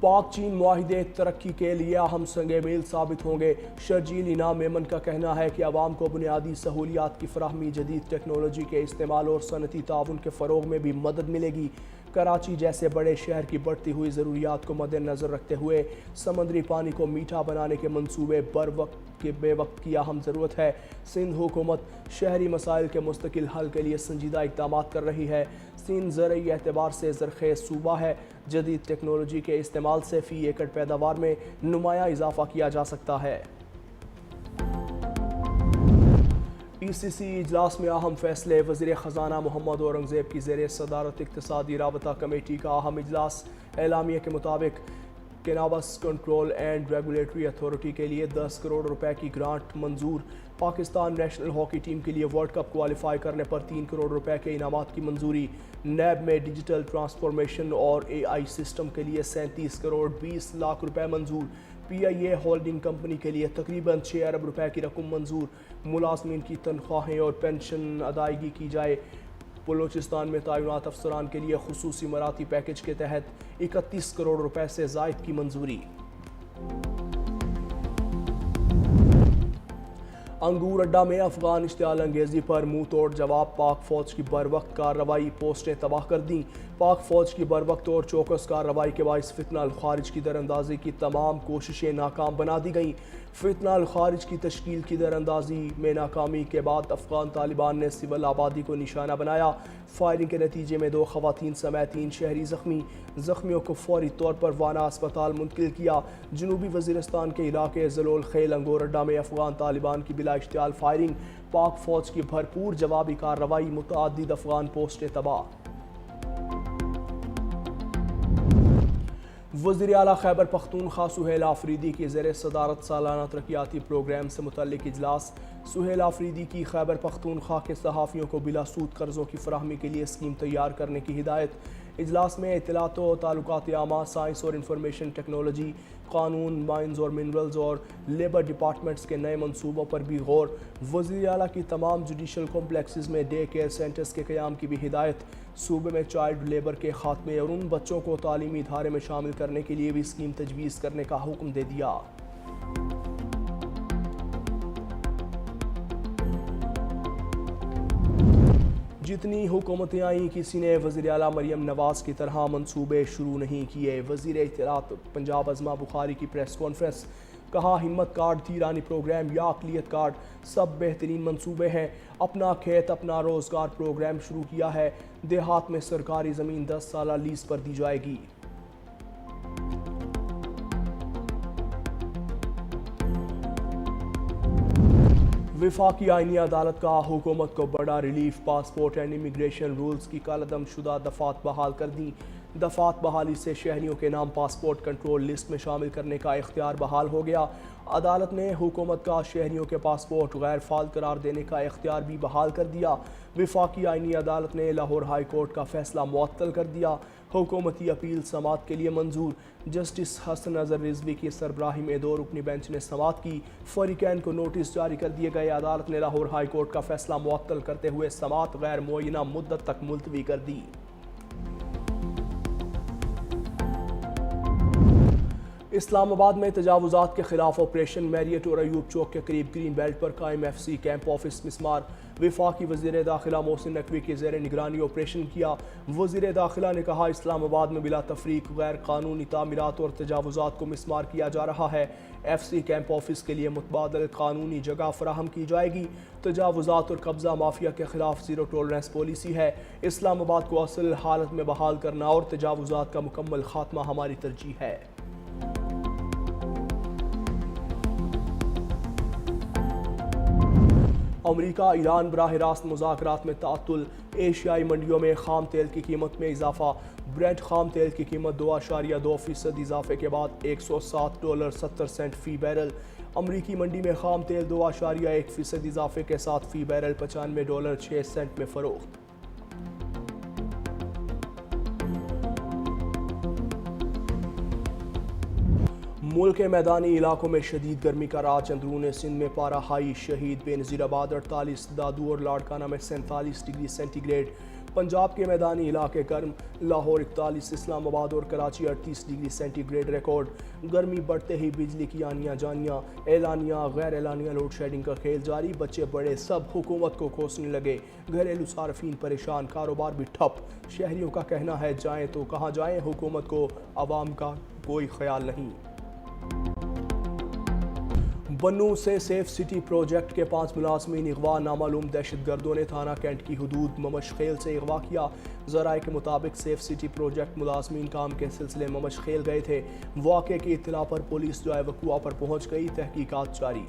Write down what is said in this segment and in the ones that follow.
پاک چین معاہدے ترقی کے لیے اہم سنگ میل ثابت ہوں گے۔ شرجیل انعام میمن کا کہنا ہے کہ عوام کو بنیادی سہولیات کی فراہمی، جدید ٹیکنالوجی کے استعمال اور صنعتی تعاون کے فروغ میں بھی مدد ملے گی۔ کراچی جیسے بڑے شہر کی بڑھتی ہوئی ضروریات کو مد نظر رکھتے ہوئے سمندری پانی کو میٹھا بنانے کے منصوبے بے وقت کی اہم ضرورت ہے۔ سندھ حکومت شہری مسائل کے مستقل حل کے لیے سنجیدہ اقدامات کر رہی ہے۔ سندھ زرعی اعتبار سے زرخیز صوبہ ہے۔ جدید ٹیکنالوجی کے استعمال سے فی ایکڑ پیداوار میں نمایاں اضافہ کیا جا سکتا ہے۔ ای سی سی اجلاس میں اہم فیصلے۔ وزیر خزانہ محمد اورنگزیب کی زیر صدارت اقتصادی رابطہ کمیٹی کا اہم اجلاس۔ اعلامیے کے مطابق cannabis control and regulatory authority کے لیے 10 کروڑ روپے کی گرانٹ منظور۔ پاکستان نیشنل ہاکی ٹیم کے لیے ورلڈ کپ کوالیفائی کرنے پر 3 کروڑ روپے کے انعامات کی منظوری۔ نیب میں ڈیجیٹل ٹرانسفارمیشن اور اے آئی سسٹم کے لیے 37 کروڑ 20 لاکھ روپے منظور۔ پی آئی اے ہولڈنگ کمپنی کے لیے تقریباً 6 ارب روپے کی رقم منظور۔ ملازمین کی تنخواہیں اور پینشن ادائیگی کی جائے۔ بلوچستان میں تعینات افسران کے لیے خصوصی مراعاتی پیکج کے تحت 31 کروڑ روپے سے زائد کی منظوری۔ انگور اڈہ میں افغان اشتعال انگیزی پر منہ توڑ جواب۔ پاک فوج کی بروقت کارروائی پوسٹیں تباہ کر دیں۔ پاک فوج کی بروقت اور چوکس کارروائی کے باعث فتنہ الخارج کی دراندازی کی تمام کوششیں ناکام بنا دی گئیں۔ فتنہ الخارج کی تشکیل کی دراندازی میں ناکامی کے بعد افغان طالبان نے سول آبادی کو نشانہ بنایا۔ فائرنگ کے نتیجے میں 2 خواتین سمیت 3 شہری زخمی۔ زخمیوں کو فوری طور پر وانا اسپتال منتقل کیا۔ جنوبی وزیرستان کے علاقے ذلول خیل انگور اڈہ میں افغان طالبان کی بلا اشتعال فائرنگ۔ پاک فوج کی بھرپور جوابی کارروائی، متعدد افغان پوسٹیں تباہ۔ وزیر اعلیٰ خیبر پختونخوا سہیل آفریدی کی زیر صدارت سالانہ ترقیاتی پروگرام سے متعلق اجلاس۔ سہیل آفریدی کی خیبر پختونخوا کے صحافیوں کو بلا سود قرضوں کی فراہمی کے لیے اسکیم تیار کرنے کی ہدایت۔ اجلاس میں اطلاعات و تعلقات عامہ، سائنس اور انفارمیشن ٹیکنالوجی، قانون، مائنز اور منرلز اور لیبر ڈپارٹمنٹس کے نئے منصوبوں پر بھی غور۔ وزیر اعلیٰ کی تمام جوڈیشل کمپلیکسز میں ڈے کیئر سینٹرز کے قیام کی بھی ہدایت۔ صوبے میں چائلڈ لیبر کے خاتمے اور ان بچوں کو تعلیمی ادارے میں شامل کرنے کے لیے بھی اسکیم تجویز کرنے کا حکم دے دیا۔ جتنی حکومتیں آئیں کسی نے وزیر اعلیٰ مریم نواز کی طرح منصوبے شروع نہیں کیے۔ وزیر اطلاعات پنجاب عظمیٰ بخاری کی پریس کانفرنس۔ کہا ہمت کارڈ، دھیرانی پروگرام یا اقلیت کارڈ سب بہترین منصوبے ہیں۔ اپنا کھیت اپنا روزگار پروگرام شروع کیا ہے۔ دیہات میں سرکاری زمین 10 سالہ لیز پر دی جائے گی۔ وفاقی آئینی عدالت کا حکومت کو بڑا relief. Passport and immigration rules کی کالعدم شدہ دفعات بحال کر دیں۔ دفعات بحالی سے شہریوں کے نام پاسپورٹ کنٹرول لسٹ میں شامل کرنے کا اختیار بحال ہو گیا۔ عدالت نے حکومت کا شہریوں کے پاسپورٹ غیر فعال قرار دینے کا اختیار بھی بحال کر دیا۔ وفاقی آئینی عدالت نے لاہور ہائی کورٹ کا فیصلہ معطل کر دیا۔ حکومتی اپیل سماعت کے لیے منظور۔ جسٹس حسن اظہر رضوی کی سربراہی میں 2 رکنی بینچ نے سماعت کی۔ فریقین کو نوٹس جاری کر دیے گئے۔ عدالت نے لاہور ہائی کورٹ کا فیصلہ معطل کرتے ہوئے سماعت غیر معینہ مدت تک ملتوی کر دی۔ اسلام آباد میں تجاوزات کے خلاف آپریشن۔ میریٹ اور ایوب چوک کے قریب گرین بیلٹ پر قائم ایف سی کیمپ آفس مسمار۔ وفاقی وزیر داخلہ محسن نقوی کی زیر نگرانی آپریشن کیا۔ وزیر داخلہ نے کہا اسلام آباد میں بلا تفریق غیر قانونی تعمیرات اور تجاوزات کو مسمار کیا جا رہا ہے۔ ایف سی کیمپ آفس کے لیے متبادل قانونی جگہ فراہم کی جائے گی۔ تجاوزات اور قبضہ مافیا کے خلاف زیرو ٹولرنس پالیسی ہے۔ اسلام آباد کو اصل حالت میں بحال کرنا اور تجاوزات کا مکمل خاتمہ ہماری ترجیح ہے۔ امریکہ ایران براہ راست مذاکرات میں تعطل۔ ایشیائی منڈیوں میں خام تیل کی قیمت میں اضافہ۔ برنٹ خام تیل کی قیمت 2.2% اضافے کے بعد $107.70 فی بیرل۔ امریکی منڈی میں خام تیل 2.1% اضافے کے ساتھ فی بیرل $95.06 میں فروخت۔ ملک کے میدانی علاقوں میں شدید گرمی کا راج، اندرون سندھ میں پارہ ہائی، شہید بے نظیر آباد 48، دادو اور لاڑکانہ میں 47 ڈگری سینٹی گریڈ، پنجاب کے میدانی علاقے گرم، لاہور 41، اسلام آباد اور Karachi 38 degree centigrade record. گرمی بڑھتے ہی بجلی کی آنیاں جانیاں، اعلانیہ غیر اعلانیہ لوڈ شیڈنگ کا کھیل جاری، بچے بڑے سب حکومت کو کوسنے لگے، گھریلو صارفین پریشان، کاروبار بھی ٹھپ، شہریوں کا کہنا ہے جائیں تو کہاں جائیں، حکومت کو عوام کا کوئی خیال نہیں۔ بنوں سے سیف سٹی پروجیکٹ کے 5 ملازمین اغوا، نامعلوم دہشت گردوں نے تھانہ کینٹ کی حدود ممشخیل سے اغوا کیا۔ ذرائع کے مطابق سیف سٹی پروجیکٹ ملازمین کام کے سلسلے ممشخیل گئے تھے، واقعے کی اطلاع پر پولیس جائے وقوع پر پہنچ گئی، تحقیقات جاری۔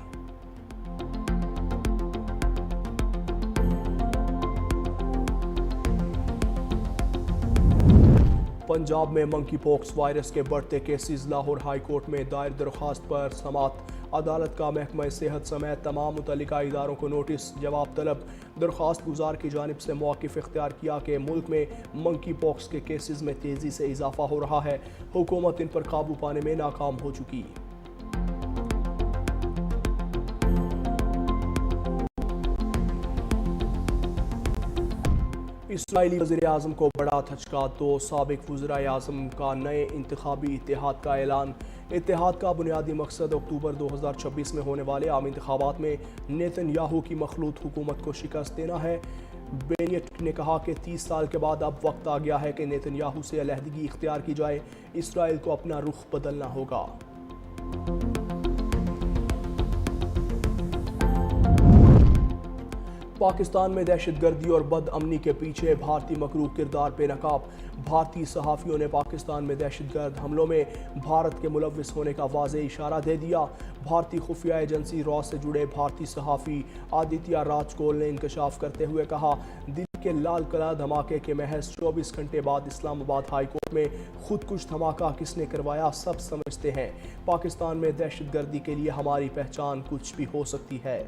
پنجاب میں منکی پوکس وائرس کے بڑھتے کیسز، لاہور ہائی کورٹ میں دائر درخواست پر سماعت، عدالت کا محکمہ صحت سمیت تمام متعلقہ اداروں کو نوٹس، جواب طلب، درخواست گزار کی جانب سے موقف اختیار کیا کہ ملک میں منکی پوکس کے کیسز میں تیزی سے اضافہ ہو رہا ہے، حکومت ان پر قابو پانے میں ناکام ہو چکی۔ اسرائیلی وزیر اعظم کو بڑا دھچکا، 2 سابق وزرائے اعظم کا نئے انتخابی اتحاد کا اعلان۔ اتحاد کا بنیادی مقصد اکتوبر 2026 میں ہونے والے عام انتخابات میں نیتن یاہو کی مخلوط حکومت کو شکست دینا ہے۔ بینیٹ نے کہا کہ 30 سال کے بعد اب وقت آ گیا ہے کہ نیتن یاہو سے علیحدگی اختیار کی جائے، اسرائیل کو اپنا رخ بدلنا ہوگا۔ پاکستان میں دہشت گردی اور بد امنی کے پیچھے بھارتی مکروہ کردار بے نقاب، بھارتی صحافیوں نے پاکستان میں دہشت گرد حملوں میں بھارت کے ملوث ہونے کا واضح اشارہ دے دیا۔ بھارتی خفیہ ایجنسی را سے جڑے بھارتی صحافی آدتیہ راج کول نے انکشاف کرتے ہوئے کہا، دلی کے لال قلعہ دھماکے کے محض 24 گھنٹے بعد اسلام آباد ہائی کورٹ میں خودکش دھماکہ کس نے کروایا سب سمجھتے ہیں۔ پاکستان میں دہشت گردی کے لیے ہماری پہچان کچھ بھی ہو سکتی ہے۔